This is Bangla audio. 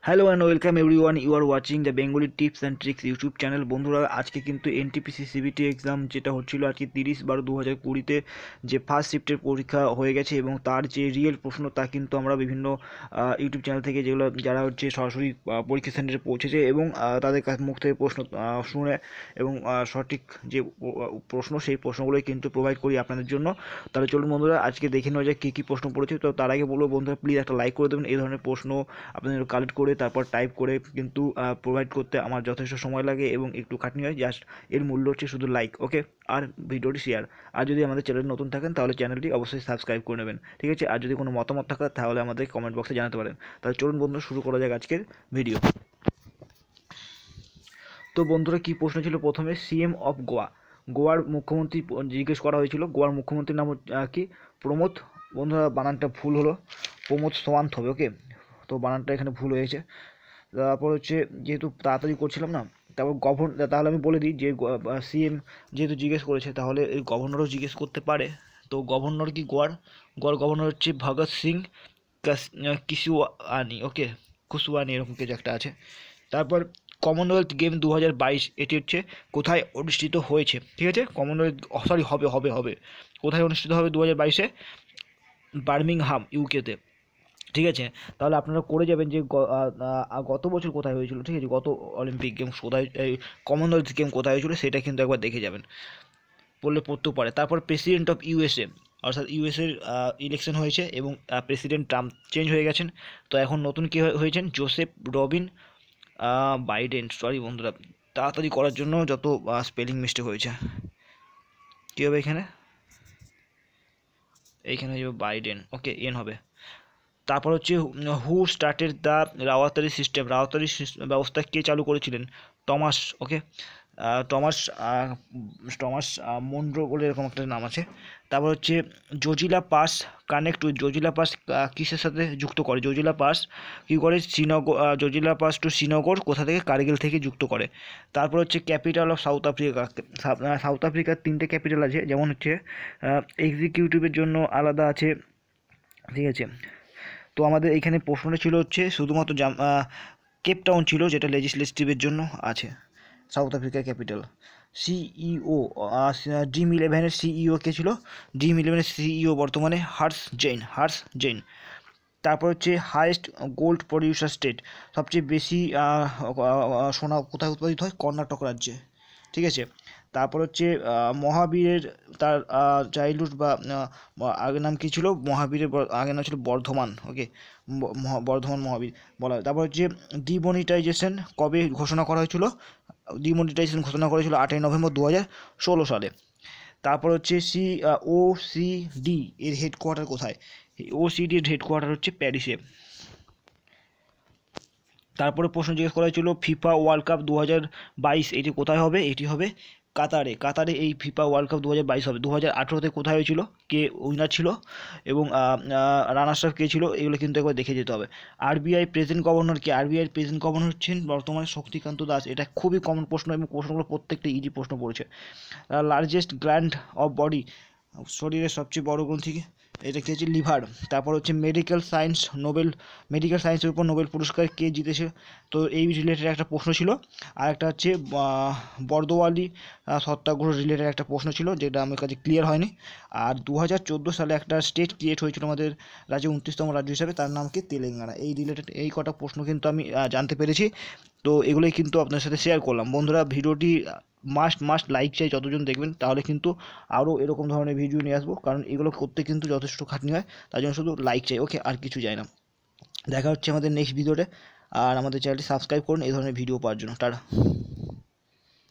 Hello and welcome everyone, you are watching the Bengali tips and tricks YouTube channel. বন্ধুরা, আজকে কিন্তু এনটিপিসি সিবিটি এক্সাম যেটা হচ্ছিল আজকে 30/12/2020 যে ফার্স্ট শিফটের পরীক্ষা হয়ে গেছে এবং তার যে রিয়েল প্রশ্ন তা কিন্তু আমরা বিভিন্ন ইউটিউব চ্যানেল থেকে যেগুলো যারা হচ্ছে সরাসরি পরীক্ষা সেন্টারে পৌঁছেছে এবং তাদের মুখ থেকে প্রশ্ন শুনে এবং সঠিক যে প্রশ্ন সেই প্রশ্নগুলোই কিন্তু প্রোভাইড করি আপনাদের জন্য। তাহলে চলুন বন্ধুরা, আজকে দেখে নেওয়া যায় কী কী প্রশ্ন পড়েছে। তো তার আগে বলবো বন্ধুরা, প্লিজ একটা লাইক করে দেবেন। এই ধরনের প্রশ্ন আপনাদের কালেক্ট করে তারপর টাইপ করে কিন্তু প্রোভাইড করতে আমার যথেষ্ট সময় লাগে এবং একটু খাটনি হয়। জাস্ট এর মূল্য হচ্ছে শুধু লাইক, ওকে, আর ভিডিওটি শেয়ার। আর যদি আমাদের চ্যানেল নতুন থাকেন তাহলে চ্যানেলটি অবশ্যই সাবস্ক্রাইব করে নেবেন, ঠিক আছে। আর যদি কোনো মতামত থাকে তাহলে আমাদের কমেন্ট বক্সে জানাতে পারেন। তাহলে চলুন বন্ধুরা, শুরু করা যাক আজকের ভিডিও। তো বন্ধুরা, কী প্রশ্ন ছিল? প্রথমে সিএম অফ গোয়া, গোয়ার মুখ্যমন্ত্রী জিজ্ঞেস করা হয়েছিল। গোয়ার মুখ্যমন্ত্রীর নাম কি? প্রমোদ। বন্ধুরা, বানানটা ভুল হলো, প্রমোদ সোয়ান্ত হবে, ওকে। তো বানানটা এখানে ভুল হয়েছে। তারপর হচ্ছে, যেহেতু তাড়াতাড়ি করছিলাম না, তারপর তাহলে আমি বলে দিই যে সিএম যেহেতু জিজ্ঞেস করেছে তাহলে এই গভর্নরও জিজ্ঞেস করতে পারে। তো গভর্নর কি গোয়ার? গোয়ার গভর্নর হচ্ছে ভগৎ সিং কিসুয়ানি, ওকে, কুসুয়ানি এরকম কিছু একটা আছে। তারপর কমনওয়েলথ গেম 2022 এটি হচ্ছে কোথায় অনুষ্ঠিত হয়েছে? ঠিক আছে, কমনওয়েলথ সরি হবে হবে হবে কোথায় অনুষ্ঠিত হবে 2022-এ? বার্মিংহাম, ইউকেতে, ঠিক আছে। তাহলে আপনারা করে যাবেন যে গত বছর কোথায় হয়েছিল, ঠিক আছে, গত অলিম্পিক গেমস কোথায়, কমনওয়েলথ গেম কোথায় হয়েছিল সেটা কিন্তু একবার দেখে যাবেন, পড়লে পড়তেও পারে। তারপর প্রেসিডেন্ট অফ ইউএসএ, অর্থাৎ ইউএসএর ইলেকশন হয়েছে এবং প্রেসিডেন্ট ট্রাম্প চেঞ্জ হয়ে গেছেন। তো এখন নতুন কী হয়েছেন? Joseph Robin Biden. সরি বন্ধুরা, তাড়াতাড়ি করার জন্য যত স্পেলিং মিস্টেক হয়েছে। কী হবে এখানে? এইখানে হয়ে যাবে বাইডেন, ওকে, এন হবে। তারপর হচ্ছে হু স্টার্টেড দ্য রাওয়াতারি সিস্টেম, রাওয়াতারি ব্যবস্থা কে চালু করেছিলেন? টমাস, ওকে, টমাস টমাস মনরো বলে এরকম একটা নাম আছে। তারপর হচ্ছে Zojila pass connect with, Zojila pass কিসের সাথে যুক্ত করে? জজিলা পাস কী করে? শ্রীনগর, জজিলা পাস টু শ্রীনগর কোথা থেকে? কার্গিল থেকে যুক্ত করে। তারপর হচ্ছে capital of south Africa, south আফ্রিকার 3টে ক্যাপিটাল আছে, যেমন হচ্ছে এক্সিকিউটিভের জন্য আলাদা আছে, ঠিক আছে। তো আমাদের এইখানে প্রশ্নটা ছিল হচ্ছে শুধুমাত্র কেপটাউন ছিল যেটা লেজিসলেটিভের জন্য আছে, সাউথ আফ্রিকার ক্যাপিটাল। সিইও, ড্রিম ইলেভেনের সিইও কে ছিল? ড্রিম ইলেভেনের সিইও বর্তমানে হার্স জেইন। তারপর হচ্ছে হাইয়েস্ট গোল্ড প্রডিউসার স্টেট, সবচেয়ে বেশি সোনা কোথায় উৎপাদিত হয়? কর্ণাটক রাজ্যে, ঠিক আছে। তারপর হচ্ছে মহাবীরের তার চাইল্ডহুড বা আগের নাম কী ছিল? মহাবীরের আগের নাম ছিল বর্ধমান, ওকে, বর্ধমান মহাবীর বলা হয়। তারপর হচ্ছে ডিমনিটাইজেশন কবে ঘোষণা করা হয়েছিল? ডিমনিটাইজেশন ঘোষণা করেছিল 8ই নভেম্বর 2016 সালে। তারপর হচ্ছে ওসিডি এর হেডকোয়ার্টার কোথায়? ওসিডি এর হেডকোয়ার্টার হচ্ছে প্যারিসে। তারপরে প্রশ্ন জিজ্ঞেস করা হয়েছিল ফিফা ওয়ার্ল্ড কাপ 2022 এটি কোথায় হবে? এটি হবে কাতারে এই ফিফা ওয়ার্ল্ড কাপ 2022 হবে। 2018-তে কোথায় হয়েছিল? কে উইনার ছিল এবং রানার্স আপ কে ছিল? এগুলো কিন্তু একবার দেখে যেতে হবে। আরবিআই প্রেজেন্ট গভর্নর কে? আরবিআই প্রেজেন্ট গভর্নর হচ্ছেন বর্তমানে শক্তিকান্ত দাস। এটা খুবই কমন প্রশ্ন এবং প্রশ্নগুলো প্রত্যেকটা ইজি প্রশ্ন পড়েছে। লার্জেস্ট গ্ল্যান্ড অফ বডি, শরীরের সবচেয়ে বড় গ্রন্থি, এটা কি হচ্ছে? লিভার। তারপর হচ্ছে মেডিকেল সায়েন্সের উপর নোবেল পুরস্কার কে জিতেছে? তো এই রিলেটেড একটা প্রশ্ন ছিল। আর একটা হচ্ছে বর্দোয়ালি সত্যাগ্রহ রিলেটেড একটা প্রশ্ন ছিল, যেটা আমার কাছে ক্লিয়ার হয়নি। আর 2014 সালে একটা স্টেট ক্রিয়েট হয়েছিল আমাদের রাজ্যে 29তম রাজ্য হিসাবে, তার নাম কি? তেলেঙ্গানা। এই রিলেটেড এই কটা প্রশ্ন কিন্তু আমি জানতে পেরেছি। তো এগুলোই কিন্তু আপনার সাথে শেয়ার করলাম। বন্ধুরা, ভিডিওটি মাস্ট লাইক চাই, যতজন দেখবেন তাহলে কিন্তু আরও এরকম ধরনের ভিডিও নিয়ে আসবো, কারণ এগুলো করতে কিন্তু যথেষ্ট খাটনি হয়, তার জন্য শুধু লাইক চাই, ওকে, আর কিছু চাই না। দেখা হচ্ছে আমাদের নেক্সট ভিডিওতে। আর আমাদের চ্যানেলটি সাবস্ক্রাইব করুন এই ধরনের ভিডিও পাওয়ার জন্য। টাটা।